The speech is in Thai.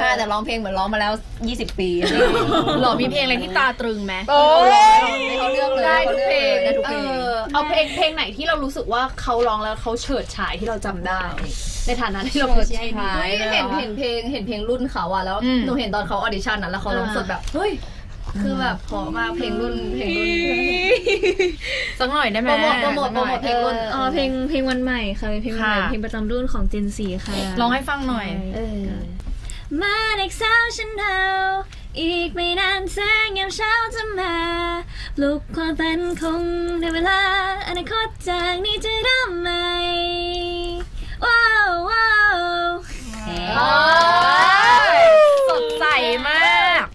ช่แต่ร้องเพลงเหมือนร้องมาแล้ว20 ปีหรอมีเพลงอะไรที่ตาตรึงไหมเขาเลือกเลยได้ทุกเพลงได้ทุกเพลงเอาเพลงไหนที่เรารู้สึกว่าเขาร้องแล้วเขาเฉิดฉายที่เราจำได้ ในฐานะที่เราเป็นเห็นเพลงรุ่นเขาอะแล้วหนูเห็นตอนเขาออดิชั่นนะแล้วเขาร้องสดแบบเฮ้ยคือแบบพอมากเพลงรุ่นสักหน่อยได้ไหมโปรโมทเพลงรุ่นเพลงวันใหม่ค่ะเป็นเพลงวันใหม่เพลงประจำรุ่นของ Gen 4ค่ะร้องให้ฟังหน่อยมาเด็กสาวฉันเอาอีกไม่นานแสงยามเช้าจะมาปลุกความฝันคงในเวลาอนาคตจากนี้จะเริ่มใหม่ว้าว